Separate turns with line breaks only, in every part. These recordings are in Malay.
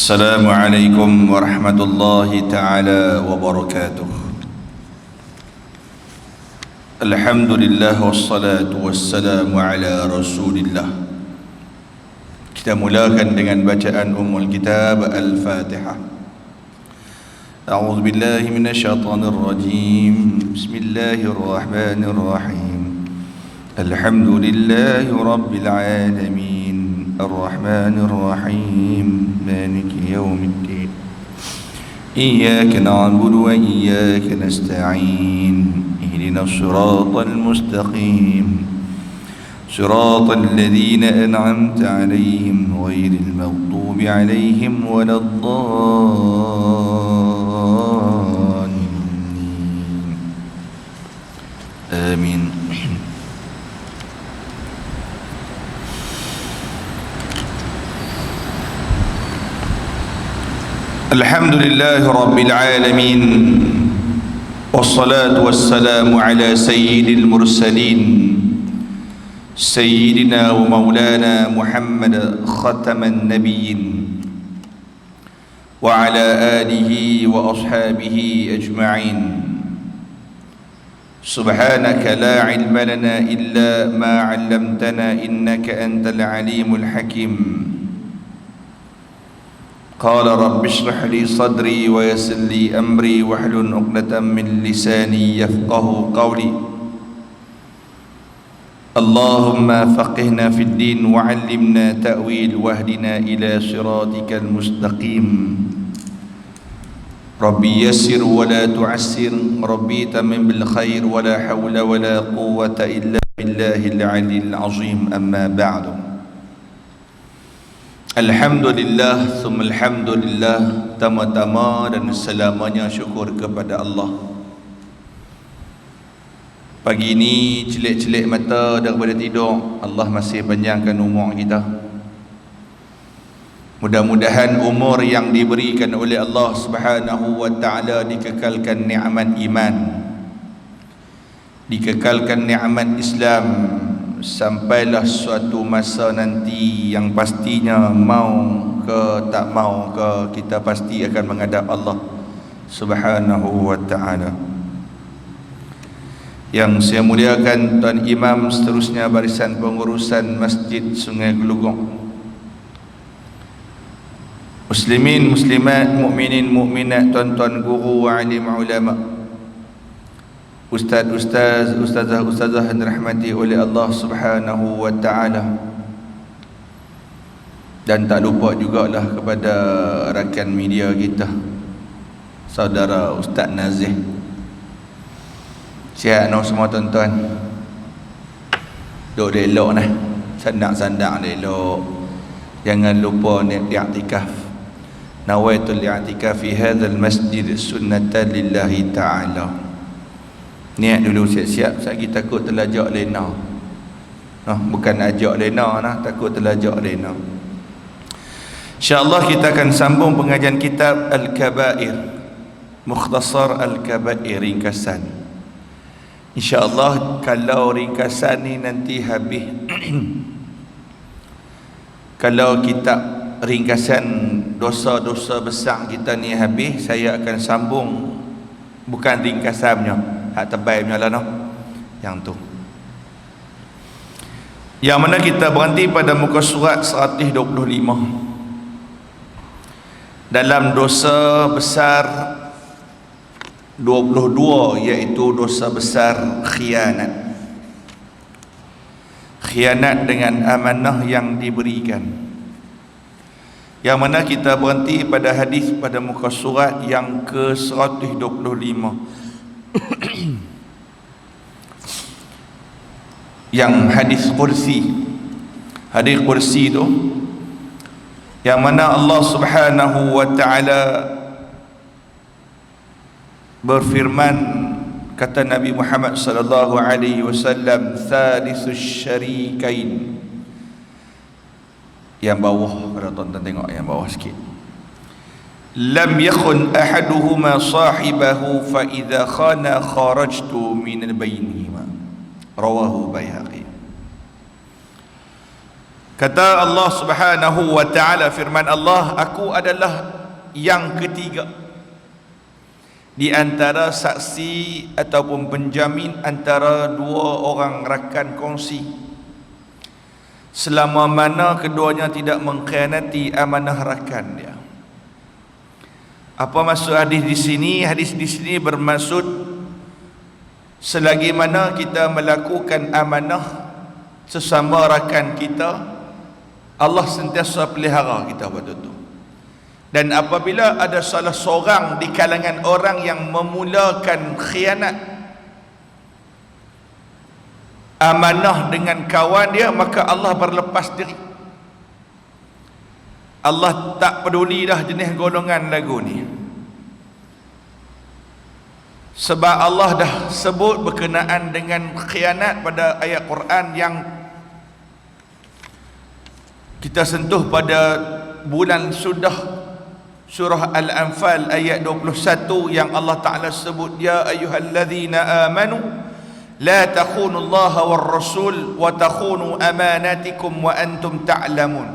Assalamualaikum warahmatullahi ta'ala wabarakatuh. Alhamdulillah wassalatu wassalamu ala rasulillah. Kita mulakan dengan bacaan Ummul Kitab Al-Fatihah. A'udzu billahi minasyaitonir rajim. Bismillahirrahmanirrahim. Alhamdulillahi rabbil alamin. Ar-Rahmanir Rahim. Maliki yaumiddin. Iyyaka na'budu wa iyyaka nasta'in. Ihdinas siratal mustaqim. Siratal ladzina an'amta 'alaihim ghairil maghdubi 'alaihim waladdallin. Amin. Alhamdulillahi rabbil alamin. Wassalatu wassalamu ala sayyidil mursalin sayyidina wa maulana Muhammad khataman nabiyyin wa ala alihi wa ashabihi ajma'in. Subhanaka la ilma lana illa ma 'allamtana innaka antal alimul hakim. قال رب اشرح لي صدري ويسر لي أمري واحلل عقدة من لساني يفقه قولي. اللهم فقهنا في الدين وعلمنا تأويل واهدنا إلى صراطك المستقيم. ربي يسر ولا تعسر، ربي تمم بالخير ولا حول ولا قوة إلا بالله العلي العظيم. أما بعد. Alhamdulillah, summa alhamdulillah, tama-tama dan selamanya syukur kepada Allah. Pagi ini celik-celik mata daripada tidur, Allah masih panjangkan umur kita. Mudah-mudahan umur yang diberikan oleh Allah Subhanahu wa taala dikekalkan nikmat iman, dikekalkan nikmat Islam, sampailah suatu masa nanti yang pastinya mau ke tak mau ke kita pasti akan menghadap Allah Subhanahu wa taala. Yang saya muliakan Tuan Imam, seterusnya barisan pengurusan Masjid Sungai Gelugong, muslimin muslimat, mukminin mukminat, tuan-tuan guru wa alim ulama, ustaz-ustaz, ustazah-ustazah yang dirahmati oleh Allah Subhanahu wa taala. Dan tak lupa jugalah kepada rakan media kita, saudara Ustaz Nazih. Sihat no semua tuan-tuan. Duk elok nah. Sandak-sandak elok. Jangan lupa niat i'tikaf. Nawaitul i'tikaf fi hadzal masjid sunnatan lillahi ta'ala. Niat dulu siap-siap, saya takut terlajak lena. Bukan ajak lena nah, takut terlajak lena. InsyaAllah kita akan sambung pengajian kitab Al-Kabair, Mukhtasar Al-Kabair, ringkasan. InsyaAllah kalau ringkasan ni nanti habis kalau kitab ringkasan dosa-dosa besar kita ni habis, saya akan sambung bukan ringkasannya, hak tebalnya lah no. Yang tu, yang mana kita berhenti pada muka surat 125 dalam dosa besar 22, iaitu dosa besar khianat. Khianat dengan amanah yang diberikan, yang mana kita berhenti pada hadis pada muka surat yang ke 125. Yang hadis kursi. Hadis kursi itu yang mana Allah Subhanahu wa taala berfirman, kata Nabi Muhammad sallallahu alaihi wasallam, thalitsus syarikain. Yang bawah, kalau tuan-tuan tengok yang bawah sikit, lam yakhun ahaduhuma sahibahu fa idza khana kharajtu min bainihima. Rawahu Baihaqi. Kata Allah Subhanahu wa ta'ala, firman Allah, aku adalah yang ketiga di antara saksi ataupun penjamin antara dua orang rakan kongsi, selama mana keduanya tidak mengkhianati amanah rakan dia. Apa maksud hadis di sini? Hadis di sini bermaksud selagi mana kita melakukan amanah sesama rakan kita, Allah sentiasa pelihara kita betul-betul. Dan apabila ada salah seorang di kalangan orang yang memulakan khianat amanah dengan kawan dia, maka Allah berlepas diri. Allah tak peduli dah jenis golongan lagu ni, sebab Allah dah sebut berkenaan dengan khianat pada ayat Quran yang kita sentuh pada bulan sudah, surah Al-Anfal ayat 21, yang Allah Ta'ala sebut, ya ayyuhalladzina amanu la takhunu Allah war rasul wa takhunu amanatikum wa antum ta'lamun.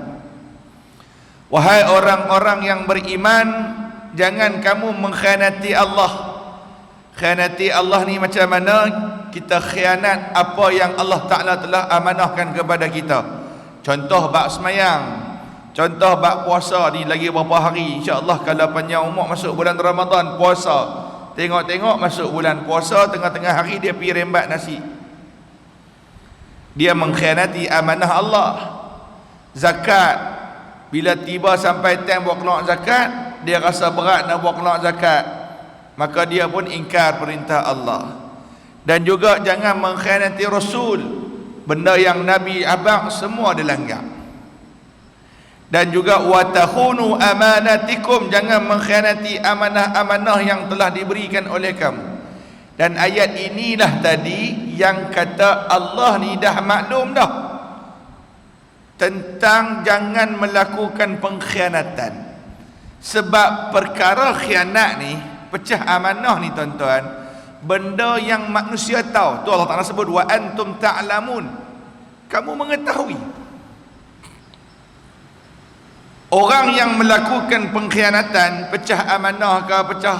Wahai orang-orang yang beriman, jangan kamu mengkhianati Allah. Khianati Allah ni macam mana? Kita khianat apa yang Allah Ta'ala telah amanahkan kepada kita. Contoh bab semayang, contoh bab puasa ni lagi berapa hari, insya-Allah kalau panjang umur masuk bulan Ramadan puasa. Tengok-tengok masuk bulan puasa, tengah-tengah hari dia pergi rembat nasi. Dia mengkhianati amanah Allah. Zakat, bila tiba sampai time buat keluar zakat, dia rasa berat nak buat keluar zakat, maka dia pun ingkar perintah Allah. Dan juga jangan mengkhianati Rasul. Benda yang Nabi abang semua dilanggar. Dan juga watakhunu amanatikum, jangan mengkhianati amanah-amanah yang telah diberikan oleh kamu. Dan ayat inilah tadi yang kata Allah ni dah maklum dah tentang jangan melakukan pengkhianatan. Sebab perkara khianat ni, pecah amanah ni tuan-tuan, benda yang manusia tahu. Tu Allah Ta'ala sebut wa antum ta'lamun, kamu mengetahui. Orang yang melakukan pengkhianatan, pecah amanah ke pecah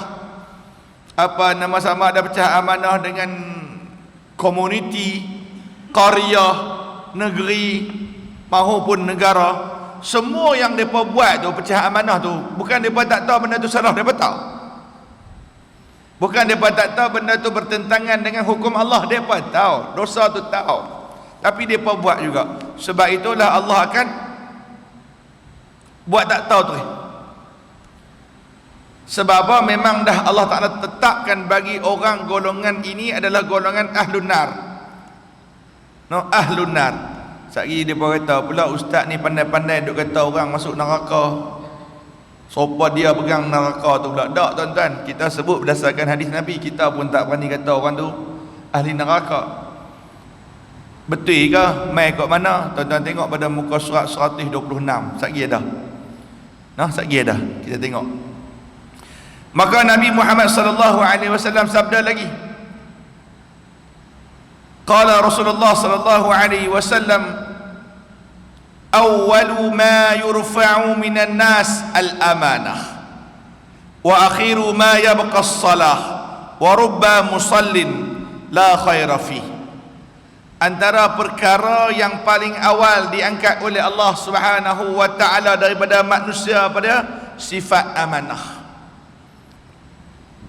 apa nama, sama ada pecah amanah dengan komuniti, qaryah, negeri maupun negara, semua yang mereka buat tu, pecah amanah tu, bukan mereka tak tahu benda tu salah, mereka tahu. Bukan mereka tak tahu benda tu bertentangan dengan hukum Allah, mereka tahu, dosa tu tahu, tapi mereka buat juga. Sebab itulah Allah akan buat tak tahu tu. Sebab apa? Memang dah Allah Ta'ala tetapkan bagi orang golongan ini adalah golongan ahlun nar. No, ahlun nar. Sekali dia pun kata pula, ustaz ni pandai-pandai duk kata orang masuk neraka, siapa dia pegang neraka tu pula. Tak tuan-tuan, kita sebut berdasarkan hadis Nabi, kita pun tak berani kata orang tu ahli neraka. Betul ke? Mai kat mana? Tuan-tuan tengok pada muka surat 126. Sekali dah. Nah, sekali dah kita tengok. Maka Nabi Muhammad sallallahu alaihi wasallam sabda lagi. Qala Rasulullah sallallahu alaihi wasallam, awwalu ma yurfa'u minan nas al-amanah wa akhiru ma yabqa as-salah wa rubba musallin la khaira fihi. Antara perkara yang paling awal diangkat oleh Allah Subhanahu wa ta'ala daripada manusia pada sifat amanah.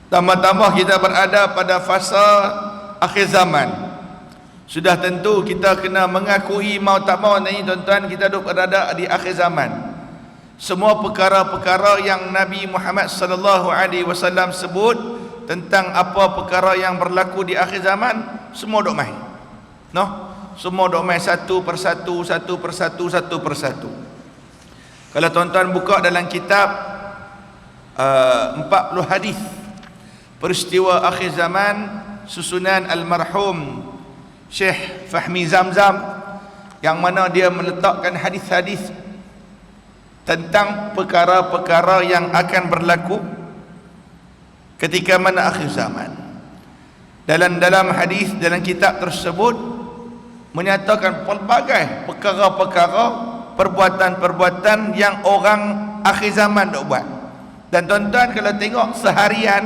Tambah-tambah kita berada pada fasa akhir zaman. Sudah tentu kita kena mengakui mau tak mau ni tuan-tuan, kita duduk berada di akhir zaman. Semua perkara-perkara yang Nabi Muhammad sallallahu alaihi wasallam sebut tentang apa perkara yang berlaku di akhir zaman, semua duk main. No, semua duk main satu persatu. Kalau tuan-tuan buka dalam kitab 40 hadis peristiwa akhir zaman susunan almarhum Syekh Fahmi Zamzam, yang mana dia meletakkan hadis-hadis tentang perkara-perkara yang akan berlaku ketika mana akhir zaman. Dalam hadis dalam kitab tersebut menyatakan pelbagai perkara-perkara perbuatan-perbuatan yang orang akhir zaman dok buat. Dan tuan-tuan kalau tengok seharian,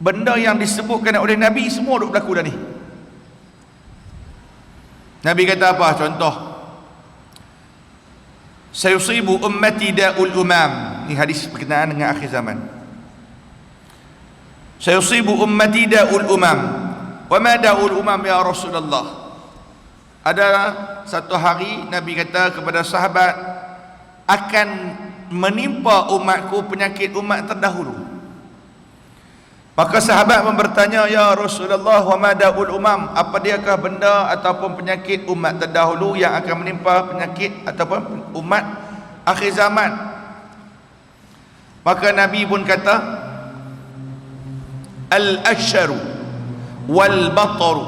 benda yang disebutkan oleh Nabi semua dok berlaku dah ni. Nabi kata apa? Contoh, sayusibu ummati da'ul umam. Ni hadis berkenaan dengan akhir zaman. Sayusibu ummati da'ul umam. Wa ma da'ul umam ya Rasulullah? Ada satu hari Nabi kata kepada sahabat, akan menimpa umatku penyakit umat terdahulu. Maka sahabat bertanya, ya Rasulullah, wa ma da'ul umam? Apa diakah benda ataupun penyakit umat terdahulu yang akan menimpa penyakit ataupun umat akhir zaman? Maka Nabi pun kata, al-asharu wal bataru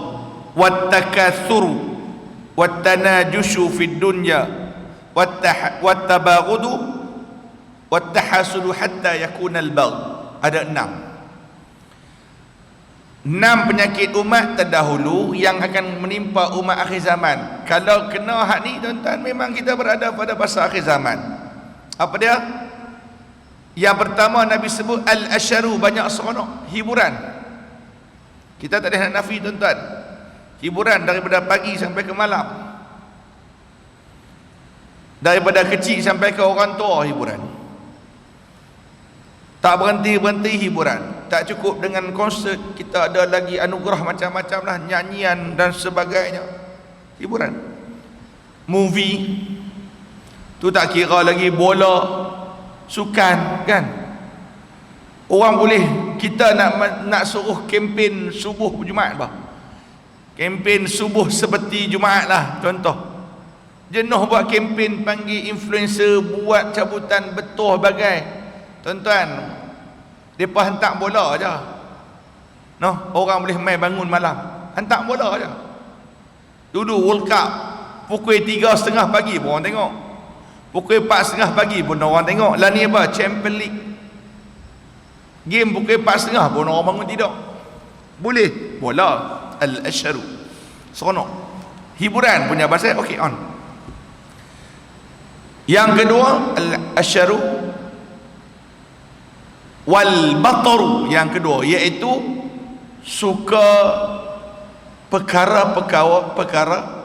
wat takatsuru wat tanajushu fid dunya wat tabaghudu wat tahasudu hatta yakuna al-bagh. Ada 6 penyakit umat terdahulu yang akan menimpa umat akhir zaman. Kalau kena hak ni tuan-tuan, memang kita berada pada masa akhir zaman. Apa dia? Yang pertama Nabi sebut al-asharu, banyak seronok, hiburan. Kita tak ada nak nafi tuan-tuan, hiburan daripada pagi sampai ke malam, daripada kecil sampai ke orang tua hiburan. Tak berhenti-berhenti hiburan. Tak cukup dengan konsert, kita ada lagi anugerah macam-macam lah, nyanyian dan sebagainya. Hiburan, movie tu tak kira lagi, bola, sukan kan. Orang boleh, kita nak suruh kempen subuh Jumaat bah, kempen subuh seperti Jumaat lah contoh. Jenuh buat kempen, panggil influencer, buat cabutan betul bagai. Tuan-tuan, mereka hantar bola aja. No, orang boleh main bangun malam, hantar bola aja. Dulu World Cup pukul 3.30 pagi pun orang tengok, pukul 4.30 pagi pun orang tengok. Lah ni apa? Champions League game pukul 4.30 pun orang bangun tidur. Boleh bola. Al-asharu, seronok, hiburan punya bahasa. Okey, on. Yang kedua al-asharu wal bataru, yang kedua iaitu suka perkara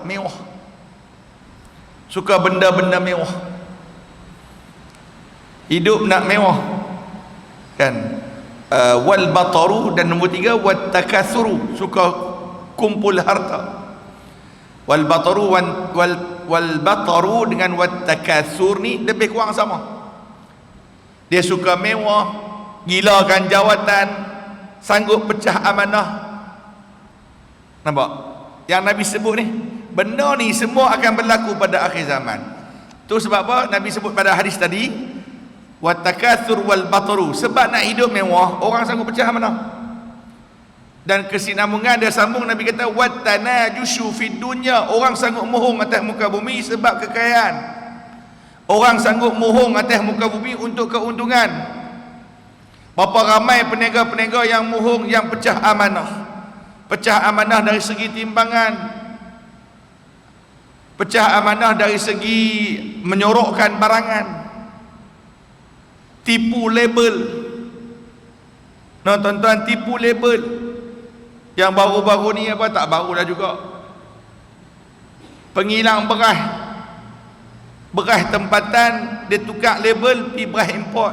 mewah, suka benda-benda mewah, hidup nak mewah kan. Wal bataru, dan nombor 3 wat takatsuru, suka kumpul harta. Wal bataru wal bataru dengan wat takatsur ni lebih kurang sama. Dia suka mewah, gilakan jawatan, sanggup pecah amanah. Nampak yang Nabi sebut ni? Benda ni semua akan berlaku pada akhir zaman. Tu sebab apa Nabi sebut pada hadis tadi, wat takatsur wal bataru, sebab nak hidup mewah, orang sanggup pecah amanah. Dan kesinambungan dia sambung, Nabi kata wat tanajushu fid dunya, orang sanggup mohong atas muka bumi sebab kekayaan. Orang sanggup mohong atas muka bumi untuk keuntungan. Berapa ramai peniaga-peniaga yang mohong, yang pecah amanah. Pecah amanah dari segi timbangan, pecah amanah dari segi menyorokkan barangan, tipu label. Nah tuan-tuan, tipu label. Yang baru-baru ni apa, tak baru dah juga, penghilang beras tempatan, dia tukar label pi beras import,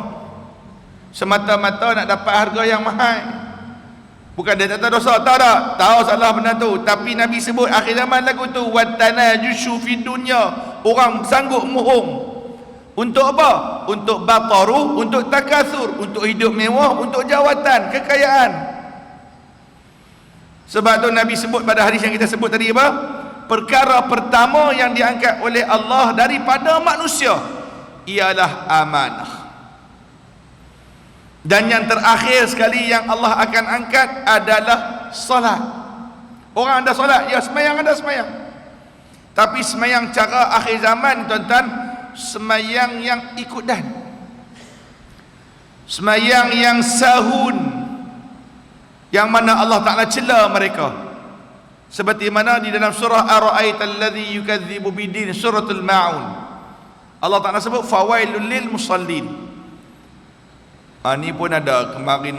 semata-mata nak dapat harga yang mahal. Bukan dia tak tahu dosa, tahu salah benda tu, tapi Nabi sebut akhir zaman lagu tu wat tanajushu fid dunya, orang sanggup mohong. Untuk apa? Untuk bataru, untuk takatsur, untuk hidup mewah, untuk jawatan, kekayaan. Sebab tu Nabi sebut pada hadis yang kita sebut tadi apa? Perkara pertama yang diangkat oleh Allah daripada manusia ialah amanah. Dan yang terakhir sekali yang Allah akan angkat adalah solat. Orang ada solat, ya semayang ada semayang. Tapi semayang cara akhir zaman tuan-tuan, semayang yang ikut dan, semayang yang sahun, yang mana Allah Ta'ala cela mereka. Seperti mana di dalam surah Ara'aital ladzi yukadzibu bidin, suratul Ma'un. Allah Ta'ala sebut fawailul lil musallin. Ni pun ada kemarin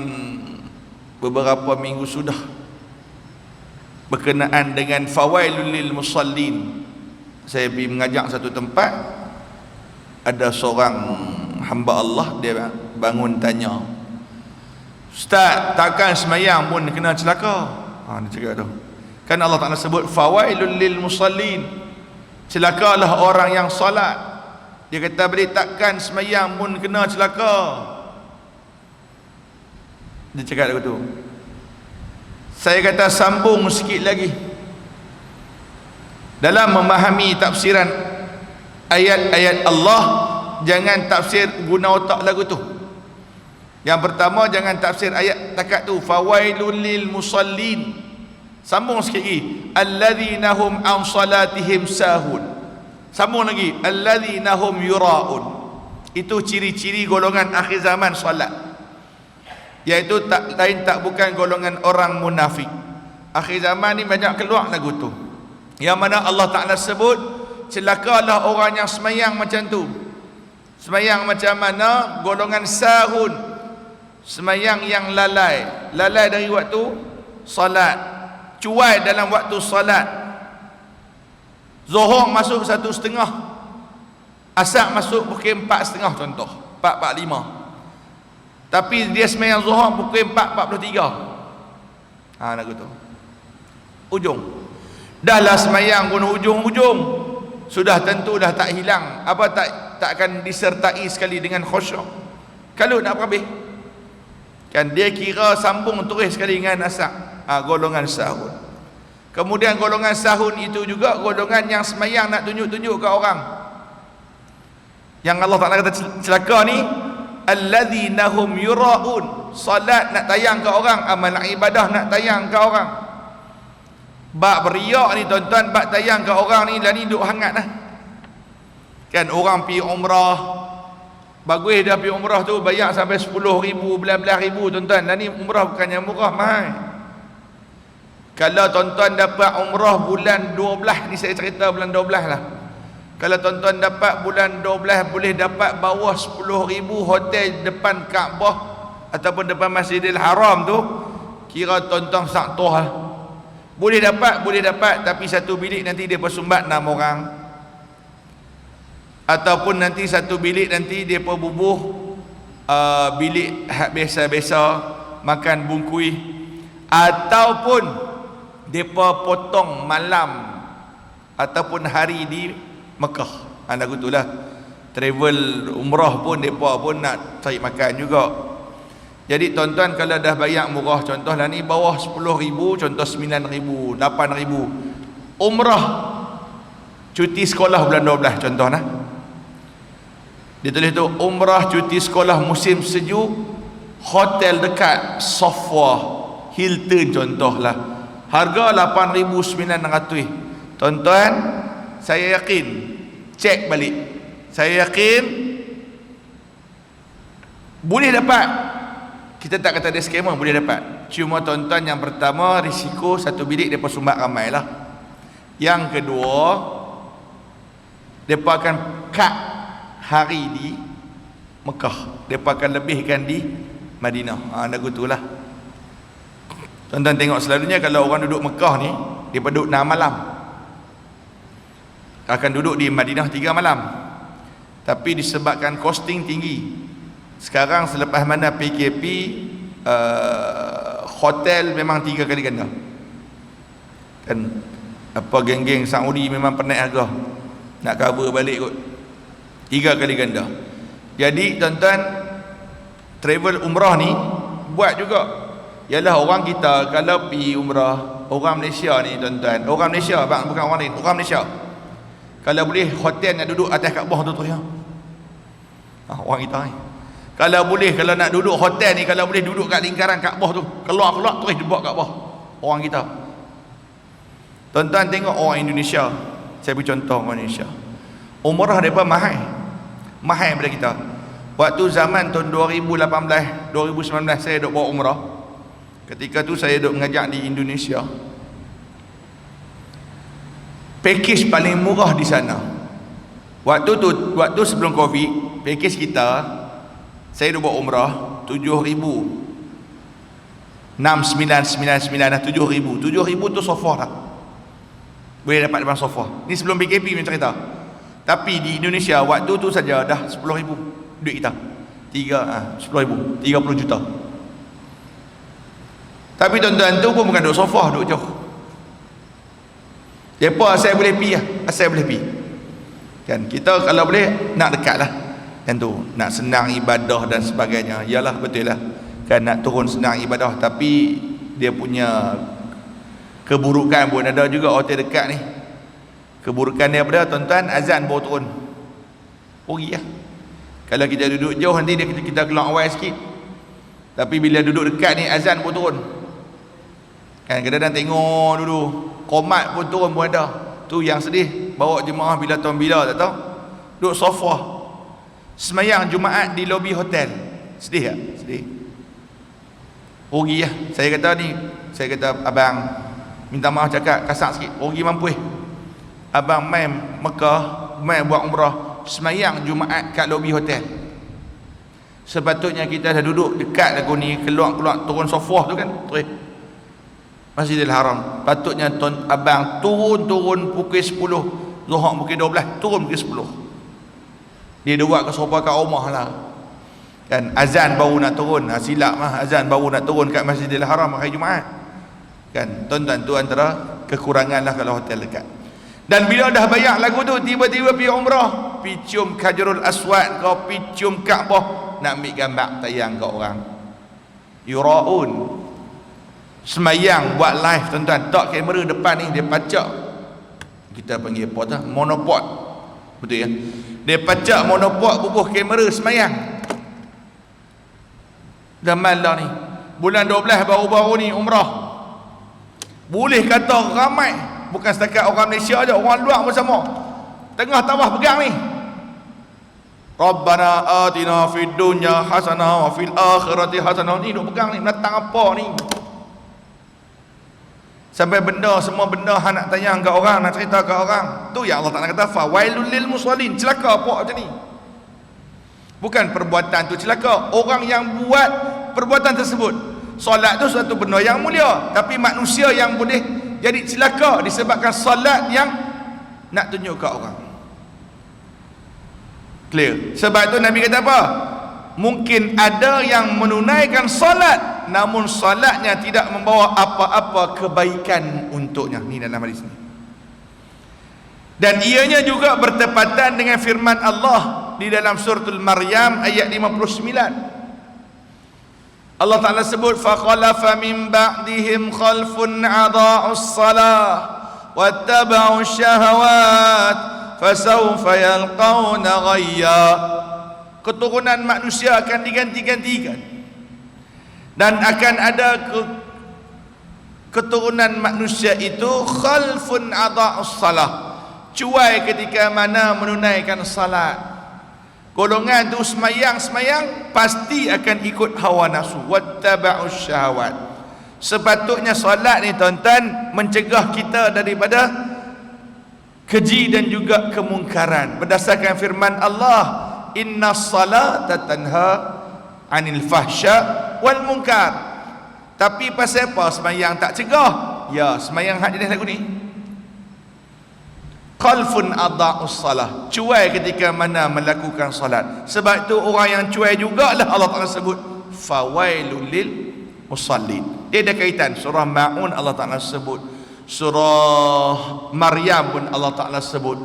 beberapa minggu sudah berkenaan dengan fawailul lil musallin. Saya pergi mengajak satu tempat, ada seorang hamba Allah, dia bangun tanya, Ustaz, takkan semayang pun kena celaka? Dia cakap tu. Kan Allah Ta'ala sebut fawailul lil musallin, celakalah orang yang salat. Dia kata balik, takkan semayang pun kena celaka? Dia cakap tu. Saya kata sambung sikit lagi. Dalam memahami tafsiran ayat-ayat Allah, jangan tafsir guna otak lagu tu. Yang pertama, jangan tafsir ayat takat tu, fawailul lil musallin. Sambung sikit lagi, alladzina hum an salatihim sahun. Sambung lagi, alladzina hum yuraun. Itu ciri-ciri golongan akhir zaman solat, iaitu tak lain tak bukan golongan orang munafik. Akhir zaman ni banyak keluar lagu tu, yang mana Allah Ta'ala sebut celakalah orang yang semayang macam tu. Semayang macam mana? Golongan sahun, semayang yang lalai. Lalai dari waktu salat, cuai dalam waktu salat. Zuhur masuk 1:30, asar masuk pukul 4:30 contoh, 4:45. Tapi dia semayang zuhur pukul 4:43. Lagu tu ujung. Dahlah semayang pun ujung-ujung, sudah tentu dah tak hilang apa, tak akan disertai sekali dengan khusyuk. Kalau nak habis kan dia kira sambung terus sekali dengan asar. Golongan sahun. Kemudian golongan sahun itu juga golongan yang semayang nak tunjuk-tunjuk ke orang. Yang Allah Ta'ala kata celaka ni, alladzina hum yuraun. Salat nak tayang ke orang, amal ibadah nak tayang ke orang. Bab riak ni tuan-tuan, bab tayang ke orang ni lah, ni duk hangat lah. Kan orang pergi umrah, bagus dah pergi umrah tu, bayar sampai 10,000, belas-belas ribu tuan-tuan. Dan ni umrah bukannya murah, mahal. Kalau tuan-tuan dapat umrah bulan 12, ni saya cerita bulan 12 lah. Kalau tuan-tuan dapat bulan 12, boleh dapat bawah 10,000 hotel depan Kaabah ataupun depan Masjidil Haram tu, kira tuan-tuan saktoh lah. Boleh dapat, tapi satu bilik nanti dia persumbat 6 orang. Ataupun nanti satu bilik nanti dia perbubuh bilik biasa-biasa, makan bungkui. Ataupun depa potong malam ataupun hari di Mekah. Lagu tu lah. Travel umrah pun depa pun nak cari makan juga. Jadi tuan-tuan kalau dah bayar murah, contohlah ni bawah 10,000, contoh 9,000, 8,000. Umrah cuti sekolah bulan 12 contohlah. Dia tulis tu umrah cuti sekolah musim sejuk, hotel dekat Safwa, Hilton contohlah. Harga 8,900. Tuan-tuan, saya yakin, cek balik, saya yakin boleh dapat. Kita tak kata dia scammer, boleh dapat. Cuma tuan-tuan, yang pertama risiko satu bilik dia persumbat ramai lah. Yang kedua, mereka akan cut hari di Mekah, mereka akan lebihkan di Madinah. Lagu tu lah. Tuan-tuan tengok, selalunya kalau orang duduk Mekah ni, dia duduk 6 malam, akan duduk di Madinah 3 malam. Tapi disebabkan costing tinggi, sekarang selepas mana PKP, hotel memang 3 kali ganda. Kan apa, geng-geng Saudi memang pernah harga, nak cover balik kot, 3 kali ganda. Jadi tuan-tuan, travel umrah ni buat juga. Ialah orang kita kalau pergi umrah, orang Malaysia ni tuan-tuan, orang Malaysia bang, bukan orang lain, orang Malaysia, kalau boleh hotel nak duduk atas Kaabah tu ya. Orang kita ni, kalau boleh, kalau nak duduk hotel ni, kalau boleh duduk kat lingkaran Kaabah tu, keluar-keluar terus dibawa Kaabah. Orang kita. Tuan-tuan tengok orang Indonesia, saya beri contoh orang Indonesia, umrah mereka mahal daripada kita. Waktu zaman tahun 2018, 2019 saya duk bawa umrah. Ketika tu saya duk mengajar di Indonesia. Package paling murah di sana Waktu sebelum Covid, pakej kita, saya dah buat umrah 7,000 6,999 7,000 tu sofa dah, boleh dapat dalam sofa. Ni sebelum PKP macam cerita. Tapi di Indonesia waktu tu saja dah 10,000 duit kita. 10,000 30 juta. Tapi tuan-tuan tu pun bukan duduk sofa, duduk jauh. Depa asal boleh pi lah, asal boleh pi. Kan kita kalau boleh nak dekat lah. Kan tu, nak senang ibadah dan sebagainya. Yalah betul lah. Kan nak turun senang ibadah, tapi dia punya keburukan pun ada juga hotel dekat ni. Keburukan dia pada tuan-tuan, azan baru turun. Pergi lah. Kalau kita duduk jauh nanti kita keluar awal sikit. Tapi bila duduk dekat ni azan pun turun. Kan kadang-kadang tengok dulu komat pun turun pun ada. Tu yang sedih, bawa jemaah bila tahun bila tak tahu. Duduk sofa. Semayang Jumaat di lobi hotel. Sedih tak? Sedih. Rugi lah. Saya kata abang minta maaf cakap kasar sikit, rugi mampu abang main Mekah, main buat umrah, semayang Jumaat kat lobi hotel. Sepatutnya kita dah duduk dekat lagu ni, keluar turun sofa tu kan, Masjidil Haram. Patutnya abang turun pukul 10, Zuhur pukul 12, turun pukul 10. Dia buat ke sofa kat rumah lah. Kan azan baru nak turun, silap mah azan baru nak turun kat Masjidil Haram hari Jumaat. Kan tuan-tuan tu antara kekurangan lah kalau hotel dekat. Dan bila dah bayar lagu tu, tiba-tiba pergi umrah, pergi cium Hajarul Aswad kau, pergi cium Kaabah, nak ambil gambar tayang kat orang. Yuraun. Semayang buat live tuan-tuan, tak kamera depan ni dia pacak. Kita panggil apa tu? Monopod. Betul ya? Dia pacak monopod bubuh kamera semayang. Dah malah ni bulan 12 baru-baru ni umrah, boleh kata ramai, bukan setakat orang Malaysia aja, orang luar pun sama. Tengah tawaf pegang ni, Rabbana atina fid dunya hasanah wa fil akhirati hasanah. Ni duk pegang ni, menatang apa ni? Sampai semua benda hang nak tanya kat orang, nak cerita kat orang. Tu yang Allah Taala kata fa wailul lil musallin. Celaka apa macam ni? Bukan perbuatan tu celaka, orang yang buat perbuatan tersebut. Solat tu satu benda yang mulia, tapi manusia yang boleh jadi celaka disebabkan solat yang nak tunjuk ke orang. Clear? Sebab tu Nabi kata apa? Mungkin ada yang menunaikan solat, namun solatnya tidak membawa apa-apa kebaikan untuknya. Ni dalam hadis ni. Dan ianya juga bertepatan dengan firman Allah di dalam suratul Maryam ayat 59. Allah Ta'ala sebut فَخَلَفَ مِنْ بَعْدِهِمْ خَلْفٌ أَضَاعُوا الصَّلَاةَ وَاتَّبَعُوا الشَّهَوَاتِ فَسَوْفَ يَلْقَوْنَ غَيًّا. Keturunan manusia akan diganti-gantikan, dan akan ada keturunan manusia itu khalfun adha'us salah, cuai ketika mana menunaikan salat. Golongan tu semayang pasti akan ikut hawa nafsu, wattaba'us syahawat. Sepatutnya solat ni tuan-tuan mencegah kita daripada keji dan juga kemungkaran. Berdasarkan firman Allah, innas salata tanha 'anil fahsya wal munkar. Tapi pasal apa semayang tak cegah? Ya, semayang hak jenis lagu ni. Khalfun adha'us salah, cuai ketika mana melakukan salat. Sebab tu orang yang cuai jugalah Allah Ta'ala sebut fawailul lil musallin. Dia ada kaitan. Surah Ma'un Allah Ta'ala sebut, surah Maryam pun Allah Ta'ala sebut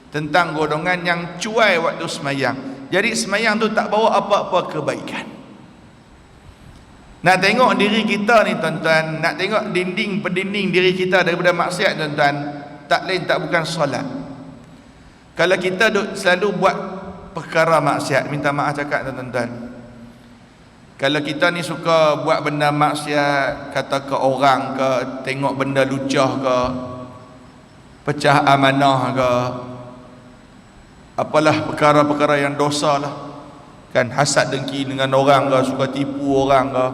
tentang golongan yang cuai waktu semayang. Jadi semayang tu tak bawa apa-apa kebaikan. Nak tengok diri kita ni tuan-tuan, nak tengok dinding pendinding diri kita daripada maksiat tuan-tuan, tak lain tak bukan solat. Kalau kita selalu buat perkara maksiat, minta maaf cakap tuan-tuan, kalau kita ni suka buat benda maksiat, kata ke orang ke, tengok benda lucah ke, pecah amanah ke, apalah perkara-perkara yang dosa lah, kan, hasad dengki dengan orang ke, suka tipu orang ke,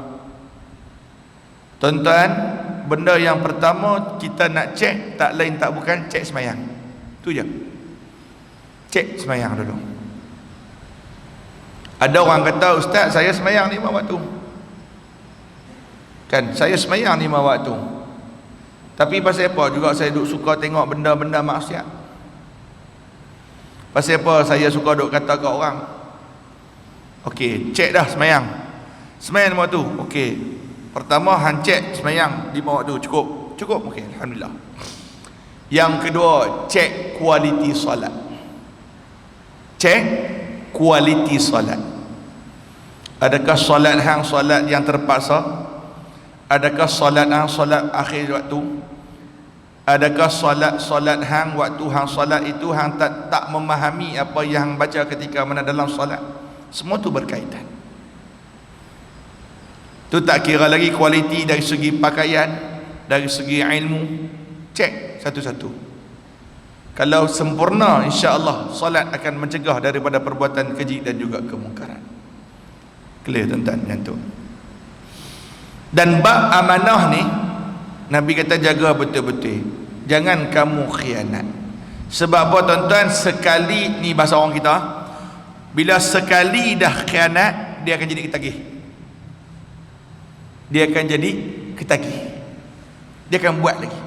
tuan-tuan, benda yang pertama kita nak cek tak lain tak bukan cek semayang. Tu je. Cek semayang dulu. Ada orang kata, ustaz saya semayang 5 waktu. Kan saya semayang 5 waktu. Tapi pasal apa juga saya duk suka tengok benda-benda maksiat? Pasal apa saya suka duk kata kat orang? Okey, cek dah semayang. Semayang 5 waktu. Okey. Pertama hang cek semayang 5 waktu cukup. Cukup. Okey, alhamdulillah. Yang kedua, cek kualiti solat. Cek kualiti solat. Adakah solat hang solat yang terpaksa? Adakah solat hang solat akhir waktu? Adakah solat hang waktu hang solat itu hang tak memahami apa yang hang baca ketika mana dalam solat? Semua tu berkaitan. Tu tak kira lagi kualiti dari segi pakaian, dari segi ilmu. Cek satu-satu. Kalau sempurna, insya-Allah solat akan mencegah daripada perbuatan keji dan juga kemungkaran. Clear tuan-tuan yang tu. Dan bab amanah ni Nabi kata jaga betul-betul. Jangan kamu khianat. Sebab apa tuan-tuan? Sekali ni bahasa orang kita, bila sekali dah khianat, dia akan jadi ketagih. Dia akan jadi ketagih. Dia akan buat lagi.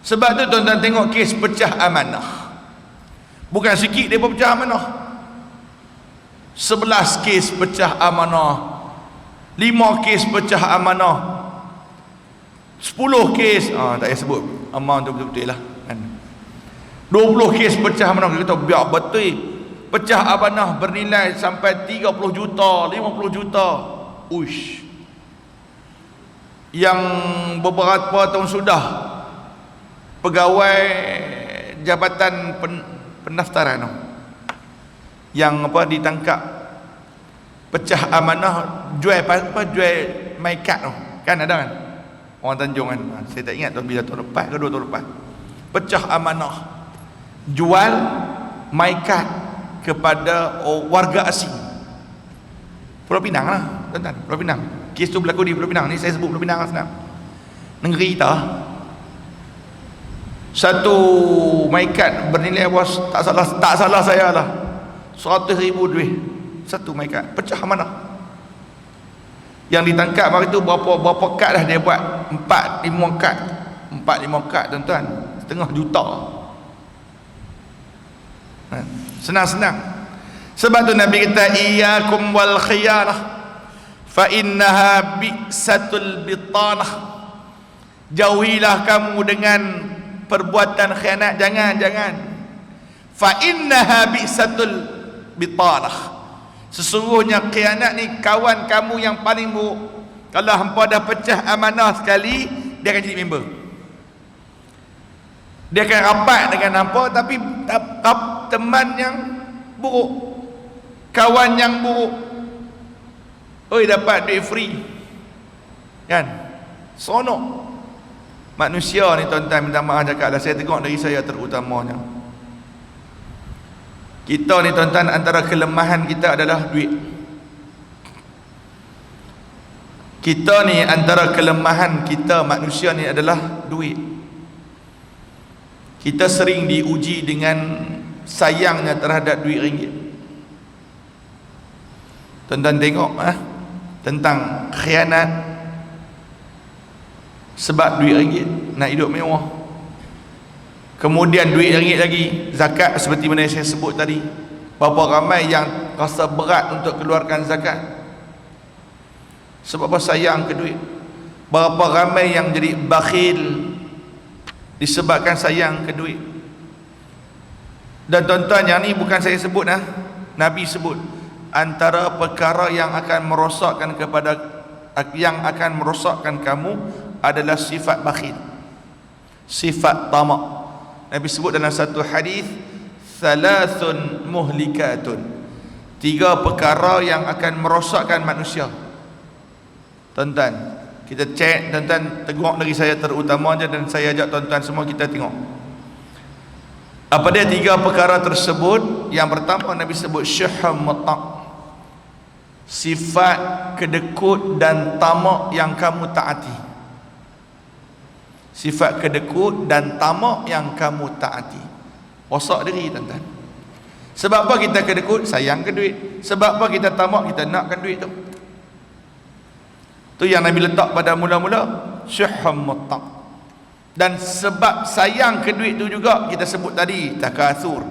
Sebab tu tuan-tuan tengok kes pecah amanah. Bukan sikit dia pecah amanah. 11 kes pecah amanah, 5 kes pecah amanah, 10 kes tak payah sebut amanah tu betul-betul lah kan. 20 kes pecah amanah. Kita kata biar betul pecah amanah bernilai sampai 30 juta, 50 juta. Uish. Yang beberapa tahun sudah pegawai jabatan pendaftaran tu yang ditangkap pecah amanah, jual my card tu kan, ada kan orang Tanjung kan, saya tak ingat bila tahun lepas ke 2 tahun lepas, pecah amanah jual my card kepada warga asing Pulau Pinang lah tuan-tuan. Pulau Pinang, kes tu berlaku di Pulau Pinang ni, saya sebut Pulau Pinang lah senang. Negeri kita satu my card bernilai bos, tak salah saya lah 100,000 duit satu my card, pecah amanah. Yang ditangkap hari tu berapa kad dah dia buat? 4-5 kad tuan-tuan, setengah juta. Senang-senang. Sebab tu Nabi kata iyyakum wal khiyanah fa innaha bi'satul bitanah. Jauhilah kamu dengan perbuatan khianat, jangan. Fa innaha bi'satul bitanah. Sesungguhnya khianat ni kawan kamu yang paling buruk. Kalau hampa dah pecah amanah sekali, dia akan jadi member. Dia akan rapat dengan hampa, tapi teman yang buruk, kawan yang buruk. Oi, dapat duit free kan, seronok. Manusia ni tuan-tuan, minta maaf cakaplah, saya tengok dari saya terutamanya, kita ni tuan-tuan, antara kelemahan kita adalah duit. Kita ni antara kelemahan kita manusia ni adalah duit. Kita sering diuji dengan sayangnya terhadap duit ringgit. Tuan-tuan tengok tentang khianat sebab duit ringgit, nak hidup mewah. Kemudian duit ringgit lagi, zakat seperti mana saya sebut tadi. Berapa ramai yang rasa berat untuk keluarkan zakat sebab apa? Sayang ke duit. Berapa ramai yang jadi bakhil disebabkan sayang ke duit. Dan tuan-tuan, yang ni bukan saya sebut Nabi sebut, antara perkara yang akan merosakkan kamu adalah sifat bakhil, sifat tamak. Nabi sebut dalam satu hadis, thalathun muhlikatun, 3 perkara yang akan merosakkan manusia. Tuan-tuan, kita cek, tuan-tuan tengok dari saya terutama aja, dan saya ajak tuan-tuan semua kita tengok apa dia 3 perkara tersebut. Yang pertama Nabi sebut syuhum mutak, sifat kedekut dan tamak yang kamu taati. Sifat kedekut dan tamak yang kamu taati, rosak diri tuan-tuan. Sebab apa kita kedekut? Sayang ke duit. Sebab apa kita tamak? Kita nakkan duit tu. Tu yang Nabi letak pada mula-mula, syuhum muttaq. Dan sebab sayang ke duit tu juga kita sebut tadi takatsur.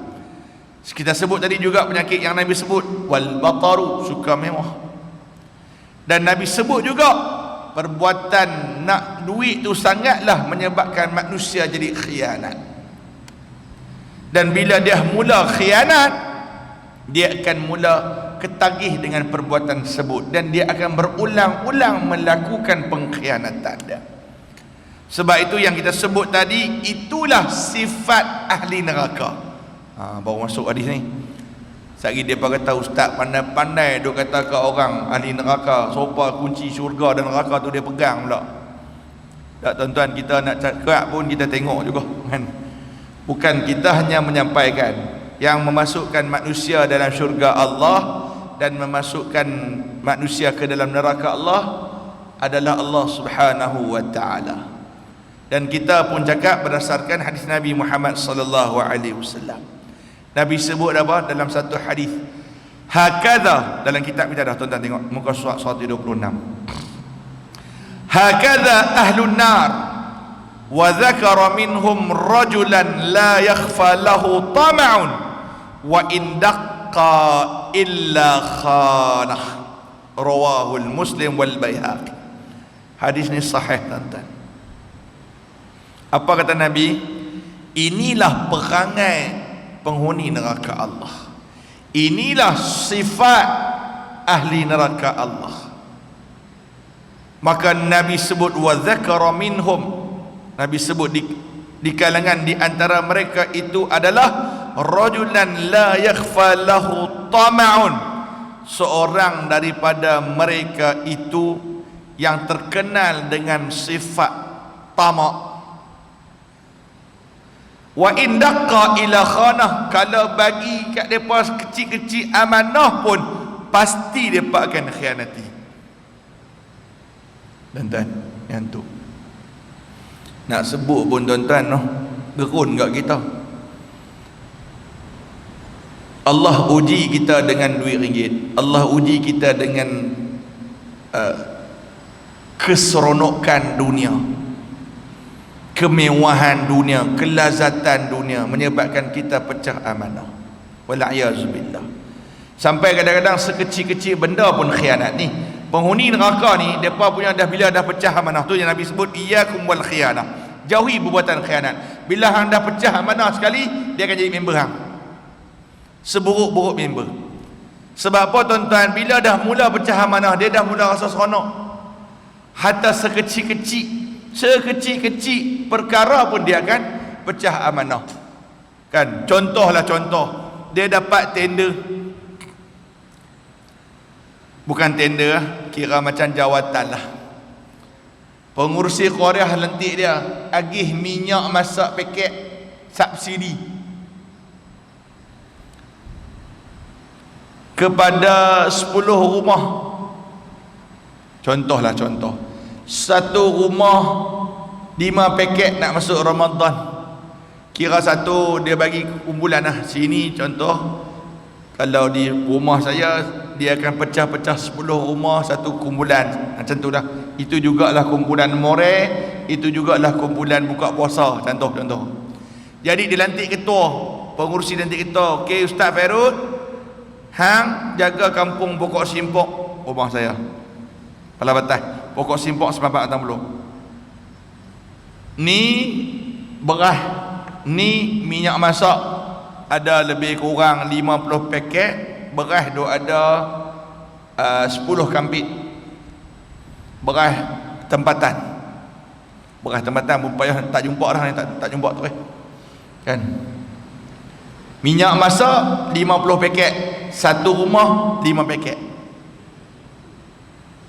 Kita sebut tadi juga penyakit yang Nabi sebut, wal bataru, suka mewah. Dan Nabi sebut juga perbuatan nak duit tu sangatlah menyebabkan manusia jadi khianat. Dan bila dia mula khianat, dia akan mula ketagih dengan perbuatan tersebut, dan dia akan berulang-ulang melakukan pengkhianatan dia. Sebab itu yang kita sebut tadi, itulah sifat ahli neraka. Baru masuk hadis ni. Sekali dia kata, ustaz pandai-pandai duk kata ke orang ahli neraka, sopa kunci syurga dan neraka tu dia pegang pula. Tak, tuan-tuan, kita nak cakap pun kita tengok juga kan. Bukan kita hanya menyampaikan. Yang memasukkan manusia dalam syurga Allah dan memasukkan manusia ke dalam neraka Allah adalah Allah Subhanahu wa taala. Dan kita pun cakap berdasarkan hadis Nabi Muhammad sallallahu alaihi wasallam. Nabi sebut apa dalam satu hadis? Hakadha, dalam kitab kita dah, tuan-tuan tengok muka surat 126. Hakadha ahlun nar wa dzakara minhum rajulan la yakhfa lahu tama'un wa in daqqa illa khanah, rawahul Muslim wal Baihaqi. Hadis ni sahih, tuan-tuan. Apa kata Nabi? Inilah perangai penghuni neraka Allah, inilah sifat ahli neraka Allah. Maka Nabi sebut wa dzakara minhum, Nabi sebut di kalangan di antara mereka itu adalah rajulan la yakhfa lahu tama'un, seorang daripada mereka itu yang terkenal dengan sifat tamak. Wa in daqqa ila khanah, kalau bagi kat depa kecil-kecil amanah pun pasti depa akan khianati. Tuan-tuan, yang tu nak sebut pun tuan-tuan gerun kat kita. Allah uji kita dengan duit ringgit, Allah uji kita dengan keseronokan dunia, kemewahan dunia, kelazatan dunia, menyebabkan kita pecah amanah. Wal'ayazubillah. Sampai kadang-kadang sekecil-kecil benda pun khianat ni. Penghuni neraka ni, mereka punya bila dah pecah amanah tu yang Nabi sebut, iyyakum wal khianah, jauhi perbuatan khianat. Bila hang dah pecah amanah sekali, dia akan jadi member hang, seburuk-buruk member. Sebab apa tuan-tuan? Bila dah mula pecah amanah, dia dah mula rasa seronok. Hatta sekecil-kecil perkara pun dia akan pecah amanah kan. Contoh, dia dapat tender, bukan tender, kira macam jawatan lah. Pengurusi Korea lentik dia agih minyak masak paket subsidi kepada 10 rumah. Contoh, satu rumah 5 paket nak masuk Ramadan, kira satu dia bagi kumpulan lah. Sini contoh, kalau di rumah saya dia akan pecah-pecah 10 rumah satu kumpulan, macam tu dah. Itu jugalah kumpulan more, itu jugalah kumpulan buka puasa, contoh. Jadi dilantik ketua, pengurusi lantik ketua, okey Ustaz Fairul, hang jaga kampung Pokok Simpok rumah saya, Pala Batas, Pokok Simpok Sepapak Atang Belum. Ni beras, ni minyak masak, ada lebih kurang 50 paket. Beras tu ada 10 kampit. Beras tempatan payah tak jumpa dah ni, tak jumpa tu kan. Minyak masak 50 paket, satu rumah 5 paket.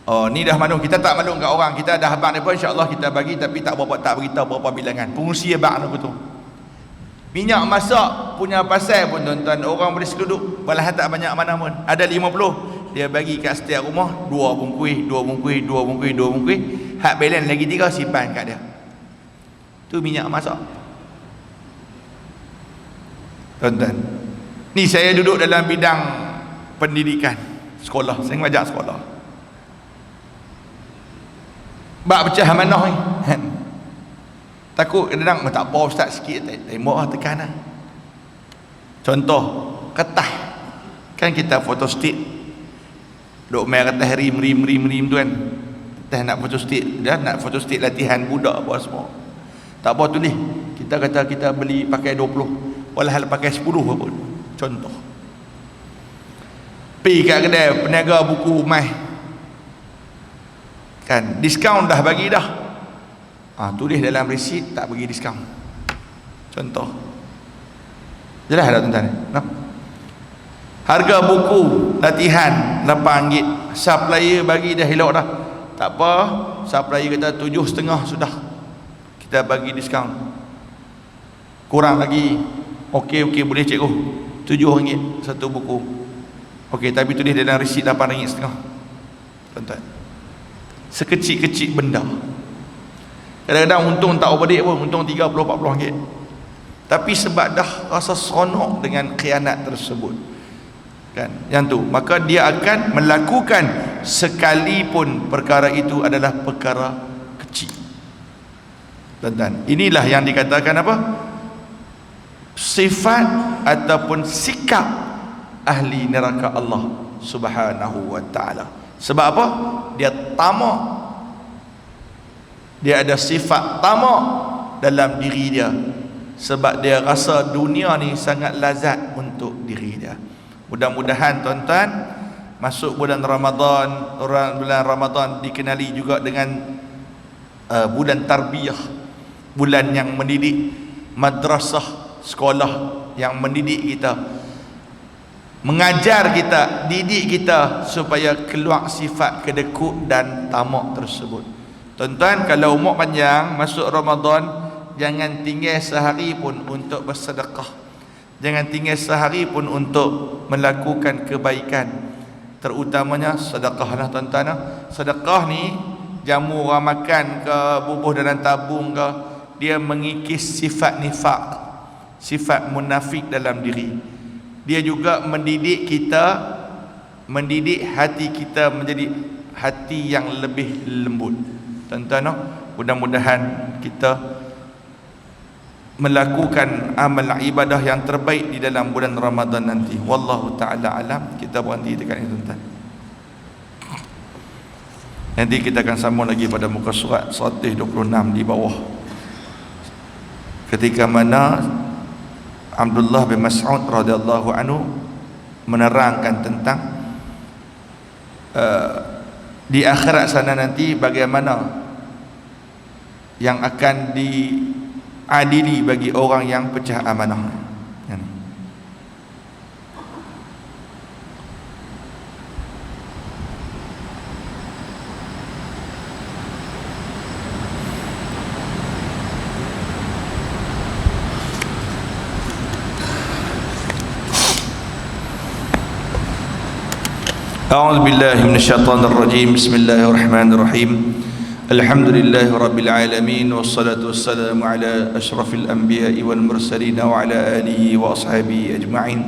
Oh, ni dah maklum, kita tak maklum kat orang, kita dah habaq depa, insya-Allah kita bagi, tapi tak beritahu berapa bilangan. Pengurusi habaq aku tu. Minyak masak punya pasal pun tuan-tuan, orang boleh seduduk balah tak banyak mana pun. Ada 50, dia bagi kat setiap rumah 2 bungkus. Hak balance lagi 3 simpan kat dia. Tu minyak masak. Tuan-tuan, Ni saya duduk dalam bidang pendidikan, sekolah, saya mengajar sekolah. Bak pecah amanah ni. Takut kadang-kadang tak apa ustaz sikit, tembok tekan lah. Contoh, kertas. Kan kita fotostat. Duk main kertas rim tu kan. Kertas nak fotostat, dah nak fotostat latihan budak apa semua. Tak apa tulis. Kita kata kita beli pakai 20, walhal pakai 10 pun. Contoh. Pergi kat kedai peniaga buku mai. Kan diskaun dah bagi dah. Tulis dalam resit tak bagi diskaun. Contoh. Jelas tak tuan-tuan? No? Harga buku latihan RM8. Supplier bagi dah elok dah. Tak apa, supplier kata 7,5 sudah. Kita bagi diskaun. Kurang lagi. Okey boleh cikgu. RM7 satu buku. Okey, tapi tulis dalam resit RM8.5. Tuan-tuan. Sekecil-kecil benda. Kadang-kadang untung tak overdik pun, untung RM30-40. Tapi sebab dah rasa seronok dengan khianat tersebut. Kan? Yang tu, maka dia akan melakukan sekalipun perkara itu adalah perkara kecil. Tuan-tuan, inilah yang dikatakan apa? Sifat ataupun sikap ahli neraka Allah Subhanahu wa ta'ala. Sebab apa? Dia tamak. Dia ada sifat tamak dalam diri dia. Sebab dia rasa dunia ni sangat lazat untuk diri dia. Mudah-mudahan tuan-tuan, masuk bulan Ramadan, bulan Ramadan dikenali juga dengan bulan tarbiyah, bulan yang mendidik, madrasah, sekolah yang mendidik kita, mengajar kita, didik kita supaya keluar sifat kedekut dan tamak tersebut. Tuan-tuan, kalau umur panjang masuk Ramadan, jangan tinggal sehari pun untuk bersedekah, jangan tinggal sehari pun untuk melakukan kebaikan, terutamanya sedekah lah tuan-tuan. Sedekah ni jamu orang makan ke, bubuh dalam tabung ke, dia mengikis sifat nifaq, sifat munafik dalam diri. Dia juga mendidik kita, mendidik hati kita menjadi hati yang lebih lembut. Tuan-tuan, mudah-mudahan kita melakukan amal ibadah yang terbaik di dalam bulan Ramadan nanti. Wallahu ta'ala alam. Kita berhenti dekat ini tuan-tuan. Nanti kita akan sambung lagi pada muka surat 126 di bawah, ketika mana Abdullah bin Mas'ud radhiyallahu anhu menerangkan tentang di akhirat sana nanti bagaimana yang akan diadili bagi orang yang pecah amanah. أعوذ بالله من الشيطان الرجيم. بسم الله الرحمن الرحيم. الحمد لله رب العالمين، والصلاة والسلام على أشرف الأنبياء والمرسلين وعلى آله وأصحابه أجمعين.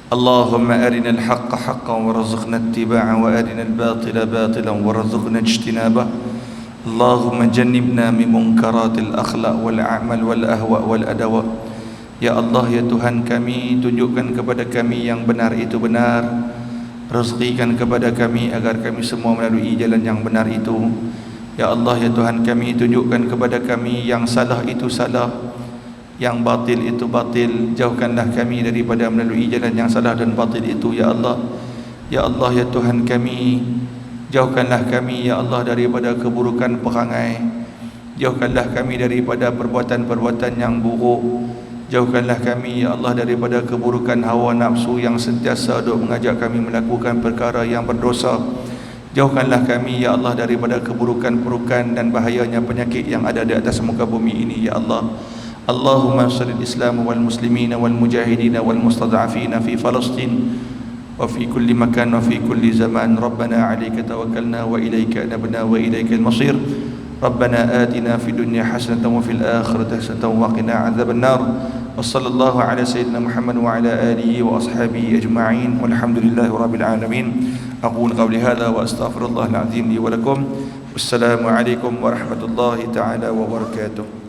اللهم أرنا الحق حقا وارزقنا اتباعه، وأرنا الباطل باطلا وارزقنا اجتنابه. اللهم جنبنا من منكرات الأخلاق والأعمال والأهواء والأدواء. Ya Allah, ya Tuhan kami, tunjukkan kepada kami yang benar itu benar, rezekikan kepada kami agar kami semua melalui jalan yang benar itu. Ya Allah, ya Tuhan kami, tunjukkan kepada kami yang salah itu salah, yang batil itu batil. Jauhkanlah kami daripada melalui jalan yang salah dan batil itu, ya Allah. Ya Allah, ya Tuhan kami, jauhkanlah kami, ya Allah, daripada keburukan perangai. Jauhkanlah kami daripada perbuatan-perbuatan yang buruk. Jauhkanlah kami, ya Allah, daripada keburukan hawa nafsu yang sentiasa duk mengajak kami melakukan perkara yang berdosa. Jauhkanlah kami, ya Allah, daripada keburukan-keburukan dan bahayanya penyakit yang ada di atas muka bumi ini, ya Allah. Allahumma salli al-Islam wal muslimin wal mujahidin wal mustad'afin fi Palestin wa fi kulli makan wa fi kulli zaman. Rabbana 'alaika tawakkalna wa ilaika anabna wa ilaika al-masir. ربنا آتنا في الدنيا حسنة وفي الآخرة حسنة وقنا عذاب النار. wa sallallahu ala sayyidina Muhammad wa ala alihi wa ashabihi ajma'in walhamdulillahi rabbil alamin. Aqulu qawli hadha wa astaghfirullahal azim li wa lakum. Wassalamu alaikum warahmatullahi taala wabarakatuh.